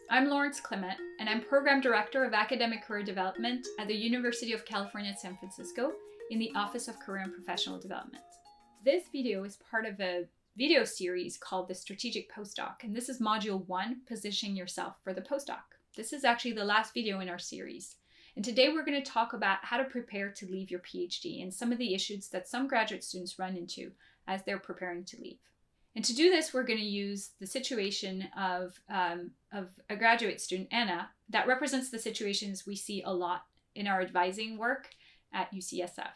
I'm Lawrence Clement, and I'm Program Director of Academic Career Development at the University of California at San Francisco in the Office of Career and Professional Development. This video is part of a video series called the Strategic Postdoc, and this is Module 1, Positioning Yourself for the Postdoc. This is actually the last video in our series. And today we're going to talk about how to prepare to leave your PhD and some of the issues that some graduate students run into as they're preparing to leave. And to do this, we're going to use the situation of a graduate student, Anna, that represents the situations we see a lot in our advising work at UCSF.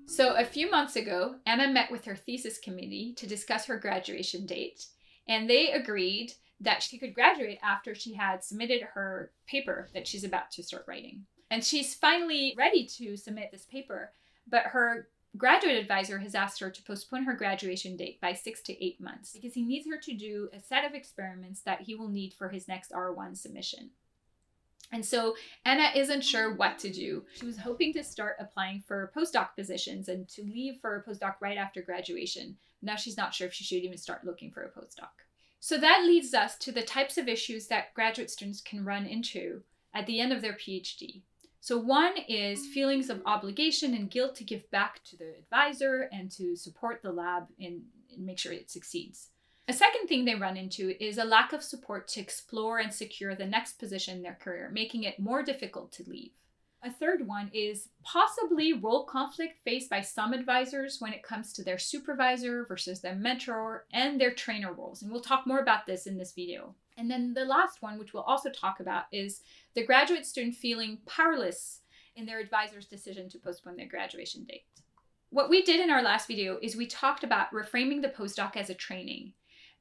So a few months ago, Anna met with her thesis committee to discuss her graduation date, and they agreed that she could graduate after she had submitted her paper that she's about to start writing. And she's finally ready to submit this paper, but her graduate advisor has asked her to postpone her graduation date by 6 to 8 months because he needs her to do a set of experiments that he will need for his next R1 submission. And so Anna isn't sure what to do. She was hoping to start applying for postdoc positions and to leave for a postdoc right after graduation. Now she's not sure if she should even start looking for a postdoc. So that leads us to the types of issues that graduate students can run into at the end of their PhD. So one is feelings of obligation and guilt to give back to the advisor and to support the lab and make sure it succeeds. A second thing they run into is a lack of support to explore and secure the next position in their career, making it more difficult to leave. A third one is possibly role conflict faced by some advisors when it comes to their supervisor versus their mentor and their trainer roles. And we'll talk more about this in this video. And then the last one, which we'll also talk about, is the graduate student feeling powerless in their advisor's decision to postpone their graduation date. What we did in our last video is we talked about reframing the postdoc as a training.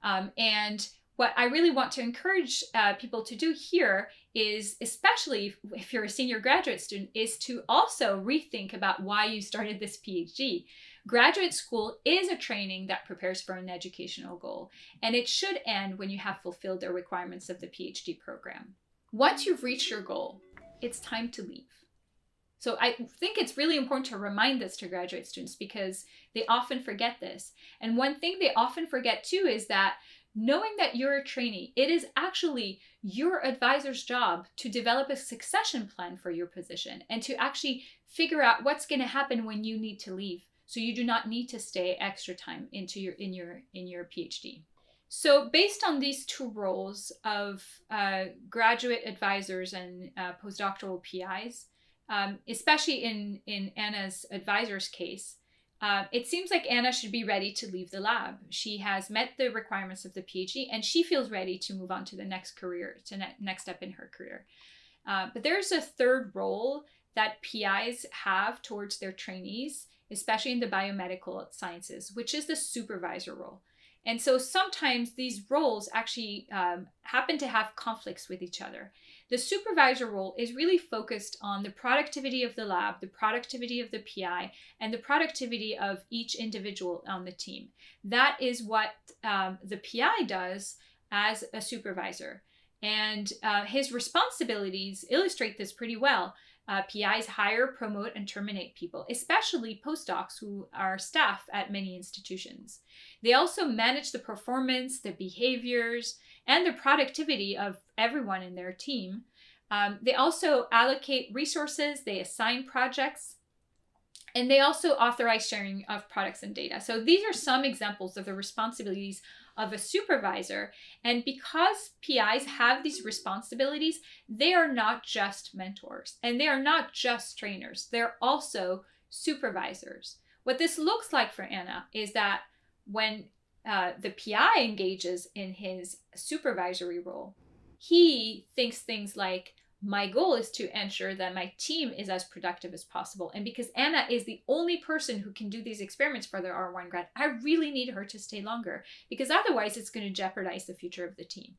And what I really want to encourage people to do here is, especially if you're a senior graduate student, is to also rethink about why you started this PhD. Graduate school is a training that prepares for an educational goal, and it should end when you have fulfilled the requirements of the PhD program. Once you've reached your goal, it's time to leave. So I think it's really important to remind this to graduate students because they often forget this. And one thing they often forget too is that knowing that you're a trainee, it is actually your advisor's job to develop a succession plan for your position and to actually figure out what's going to happen when you need to leave. So you do not need to stay extra time in your PhD. So based on these two roles of graduate advisors and postdoctoral PIs, especially in Anna's advisor's case, it seems like Anna should be ready to leave the lab. She has met the requirements of the PhD and she feels ready to move on to the next career, to next step in her career. But there's a third role that PIs have towards their trainees, especially in the biomedical sciences, which is the supervisor role. And so sometimes these roles actually happen to have conflicts with each other. The supervisor role is really focused on the productivity of the lab, the productivity of the PI, and the productivity of each individual on the team. That is what the PI does as a supervisor. And his responsibilities illustrate this pretty well. PIs hire, promote, and terminate people, especially postdocs who are staff at many institutions. They also manage the performance, the behaviors, and the productivity of everyone in their team. They also allocate resources, they assign projects, and they also authorize sharing of products and data. So these are some examples of the responsibilities of a supervisor. And because PIs have these responsibilities, they are not just mentors and they are not just trainers. They're also supervisors. What this looks like for Anna is that when the PI engages in his supervisory role, he thinks things like, my goal is to ensure that my team is as productive as possible. And because Anna is the only person who can do these experiments for the R1 grad, I really need her to stay longer because otherwise it's going to jeopardize the future of the team.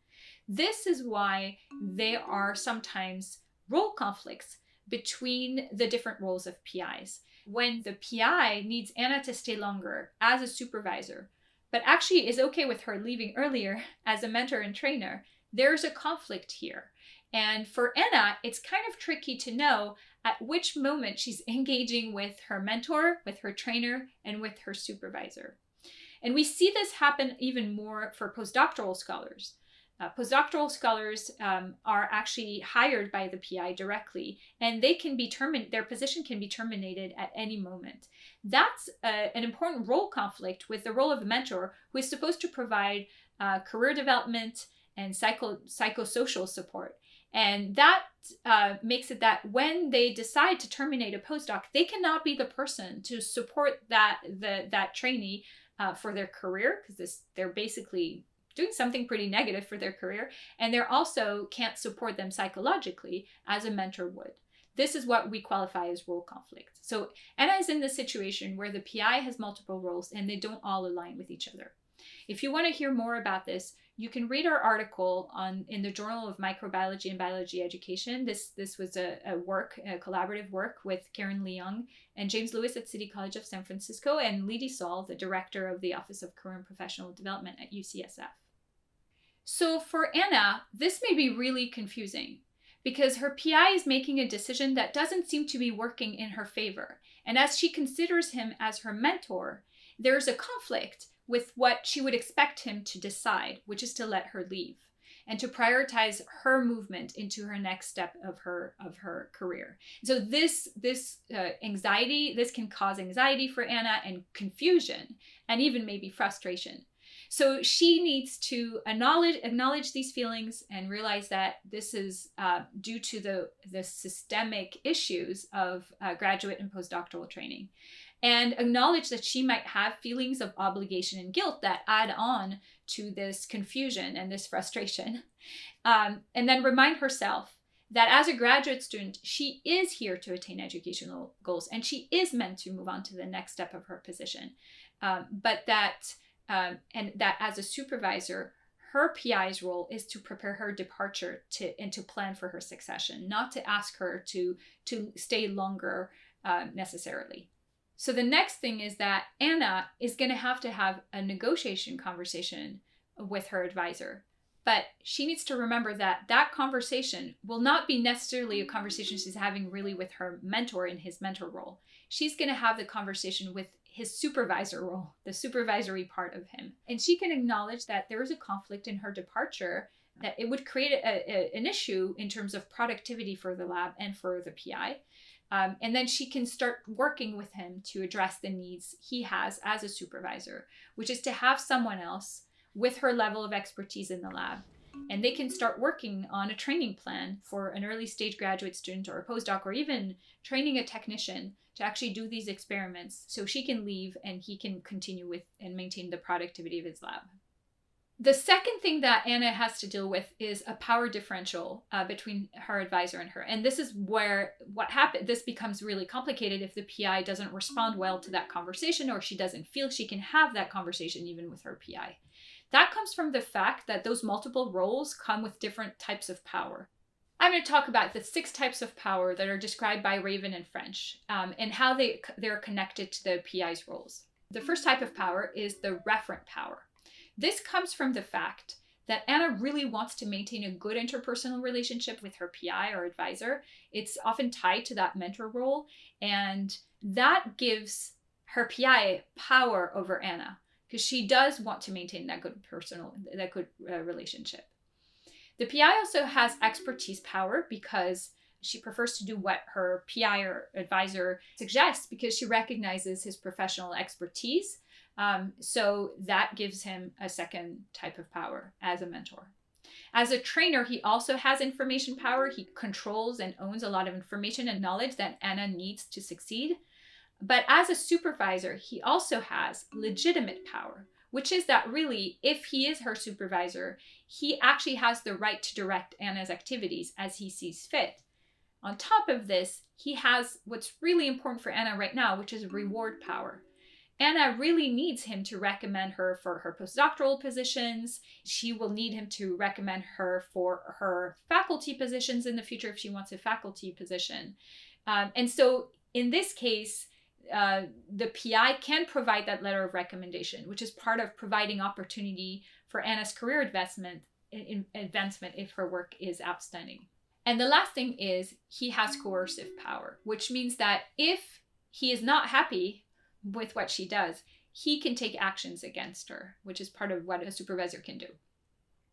This is why there are sometimes role conflicts between the different roles of PIs. When the PI needs Anna to stay longer as a supervisor, but actually is okay with her leaving earlier as a mentor and trainer, there's a conflict here. And for Anna, it's kind of tricky to know at which moment she's engaging with her mentor, with her trainer, and with her supervisor. And we see this happen even more for postdoctoral scholars. Postdoctoral scholars are actually hired by the PI directly, and they can be their position can be terminated at any moment. That's an important role conflict with the role of the mentor, who is supposed to provide career development and psychosocial support. And that makes it that when they decide to terminate a postdoc, they cannot be the person to support that trainee for their career, because they're basically doing something pretty negative for their career, and they also can't support them psychologically as a mentor would. This is what we qualify as role conflict. So Anna is in this situation where the PI has multiple roles and they don't all align with each other. If you want to hear more about this, you can read our article in the Journal of Microbiology and Biology Education. This was a collaborative work with Karen Leung and James Lewis at City College of San Francisco, and Lydie Saul, the director of the Office of Career and Professional Development at UCSF. So for Anna, this may be really confusing because her PI is making a decision that doesn't seem to be working in her favor. And as she considers him as her mentor, there's a conflict with what she would expect him to decide, which is to let her leave and to prioritize her movement into her next step of her career. So this anxiety, this can cause anxiety for Anna and confusion and even maybe frustration. So she needs to acknowledge these feelings and realize that this is due to the systemic issues of graduate and postdoctoral training, and acknowledge that she might have feelings of obligation and guilt that add on to this confusion and this frustration. And then remind herself that as a graduate student, she is here to attain educational goals and she is meant to move on to the next step of her position. But that as a supervisor, her PI's role is to prepare her departure and to plan for her succession, not to ask her to stay longer necessarily. So the next thing is that Anna is going to have a negotiation conversation with her advisor. But she needs to remember that conversation will not be necessarily a conversation she's having really with her mentor in his mentor role. She's going to have the conversation with his supervisor role, the supervisory part of him. And she can acknowledge that there is a conflict in her departure, that it would create an issue in terms of productivity for the lab and for the PI. And then she can start working with him to address the needs he has as a supervisor, which is to have someone else with her level of expertise in the lab. And they can start working on a training plan for an early stage graduate student or a postdoc, or even training a technician to actually do these experiments so she can leave and he can continue with and maintain the productivity of his lab. The second thing that Anna has to deal with is a power differential between her advisor and her. And this is where this becomes really complicated if the PI doesn't respond well to that conversation, or she doesn't feel she can have that conversation even with her PI. That comes from the fact that those multiple roles come with different types of power. I'm going to talk about the 6 types of power that are described by Raven and French, and how they're connected to the PI's roles. The first type of power is the referent power. This comes from the fact that Anna really wants to maintain a good interpersonal relationship with her PI or advisor. It's often tied to that mentor role, and that gives her PI power over Anna because she does want to maintain that good relationship. The PI also has expertise power because she prefers to do what her PI or advisor suggests because she recognizes his professional expertise. So that gives him a second type of power as a mentor. As a trainer, he also has information power. He controls and owns a lot of information and knowledge that Anna needs to succeed. But as a supervisor, he also has legitimate power, which is that really, if he is her supervisor, he actually has the right to direct Anna's activities as he sees fit. On top of this, he has what's really important for Anna right now, which is reward power. Anna really needs him to recommend her for her postdoctoral positions. She will need him to recommend her for her faculty positions in the future if she wants a faculty position. And so in this case, the PI can provide that letter of recommendation, which is part of providing opportunity for Anna's career advancement if her work is outstanding. And the last thing is he has coercive power, which means that if he is not happy with what she does, he can take actions against her, which is part of what a supervisor can do.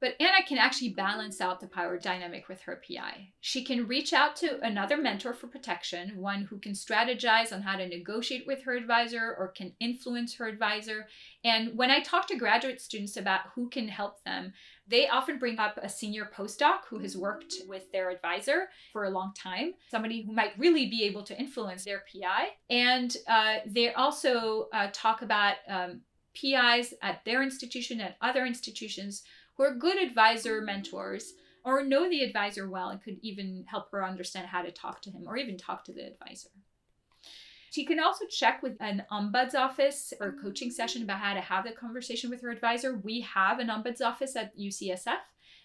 But Anna can actually balance out the power dynamic with her PI. She can reach out to another mentor for protection, one who can strategize on how to negotiate with her advisor or can influence her advisor. And when I talk to graduate students about who can help them, they often bring up a senior postdoc who has worked with their advisor for a long time, somebody who might really be able to influence their PI. And they also talk about PIs at their institution and other institutions who are good advisor mentors or know the advisor well and could even help her understand how to talk to him or even talk to the advisor. She can also check with an ombuds office or a coaching session about how to have the conversation with her advisor. We have an ombuds office at UCSF,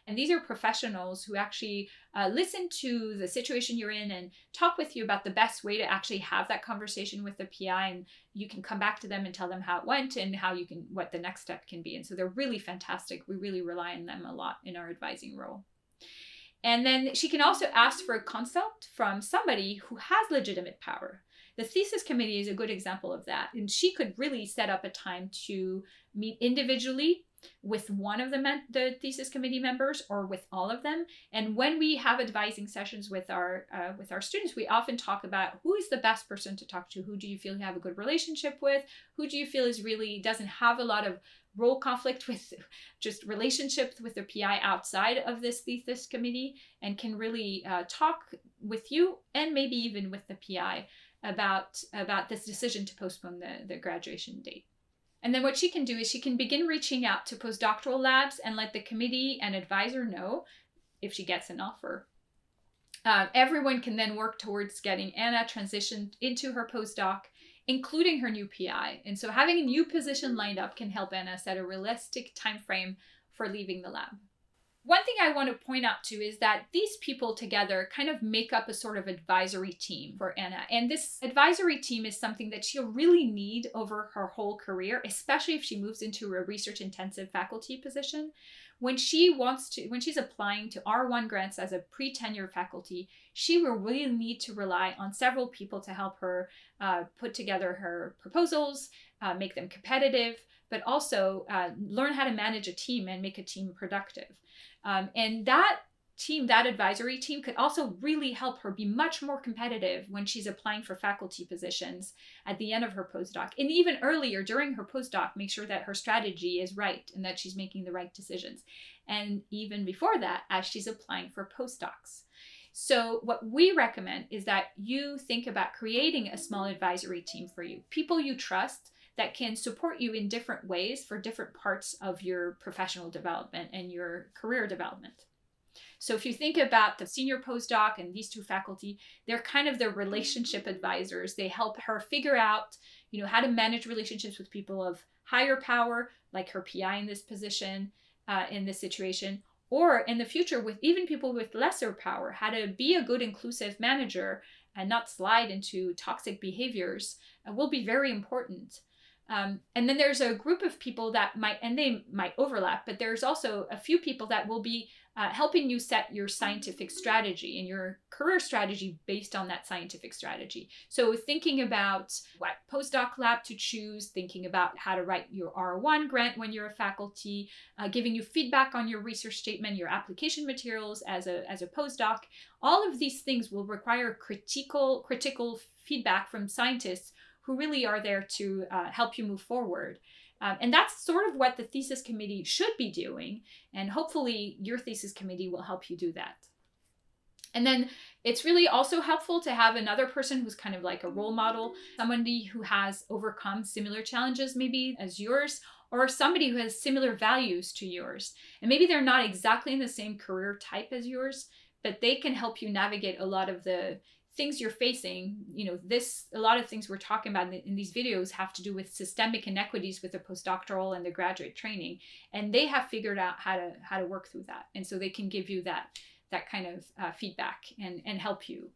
and these are professionals who actually listen to the situation you're in and talk with you about the best way to actually have that conversation with the PI. And you can come back to them and tell them how it went and what the next step can be. And so they're really fantastic. We really rely on them a lot in our advising role. And then she can also ask for a consult from somebody who has legitimate power. The thesis committee is a good example of that. And she could really set up a time to meet individually with one of the thesis committee members or with all of them. And when we have advising sessions with our students, we often talk about who is the best person to talk to. Who do you feel you have a good relationship with? Who do you feel doesn't have a lot of role conflict with, just relationships with the PI outside of this thesis committee, and can really talk with you and maybe even with the PI about this decision to postpone the graduation date. And then what she can do is she can begin reaching out to postdoctoral labs and let the committee and advisor know if she gets an offer. Everyone can then work towards getting Anna transitioned into her postdoc, including her new PI. And so having a new position lined up can help Anna set a realistic time frame for leaving the lab. One thing I want to point out too is that these people together kind of make up a sort of advisory team for Anna. And this advisory team is something that she'll really need over her whole career, especially if she moves into a research intensive faculty position. When she's applying to R1 grants as a pre-tenure faculty, she will really need to rely on several people to help her put together her proposals, make them competitive, but also learn how to manage a team and make a team productive. And that advisory team could also really help her be much more competitive when she's applying for faculty positions at the end of her postdoc. And even earlier during her postdoc, make sure that her strategy is right and that she's making the right decisions. And even before that, as she's applying for postdocs. So what we recommend is that you think about creating a small advisory team for you, people you trust that can support you in different ways for different parts of your professional development and your career development. So if you think about the senior postdoc and these two faculty, they're kind of the relationship advisors. They help her figure out, how to manage relationships with people of higher power, like her PI in this position, in this situation, or in the future with even people with lesser power, how to be a good inclusive manager and not slide into toxic behaviors will be very important. And then there's a group of people that might overlap, but there's also a few people that will be helping you set your scientific strategy and your career strategy based on that scientific strategy. So thinking about what postdoc lab to choose, thinking about how to write your R1 grant when you're a faculty, giving you feedback on your research statement, your application materials as a postdoc. All of these things will require critical feedback from scientists who really are there to help you move forward. And that's sort of what the thesis committee should be doing. And hopefully your thesis committee will help you do that. And then it's really also helpful to have another person who's kind of like a role model, somebody who has overcome similar challenges maybe as yours, or somebody who has similar values to yours. And maybe they're not exactly in the same career type as yours, but they can help you navigate a lot of the things you're facing. A lot of things we're talking about in these videos have to do with systemic inequities with the postdoctoral and the graduate training, and they have figured out how to work through that, and so they can give you that kind of feedback and help you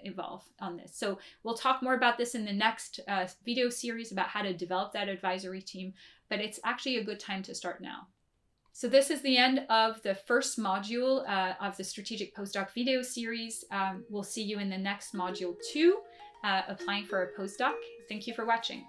evolve on this. So we'll talk more about this in the next video series about how to develop that advisory team, but it's actually a good time to start now. So this is the end of the first module of the Strategic Postdoc video series. We'll see you in the next module 2, applying for a postdoc. Thank you for watching.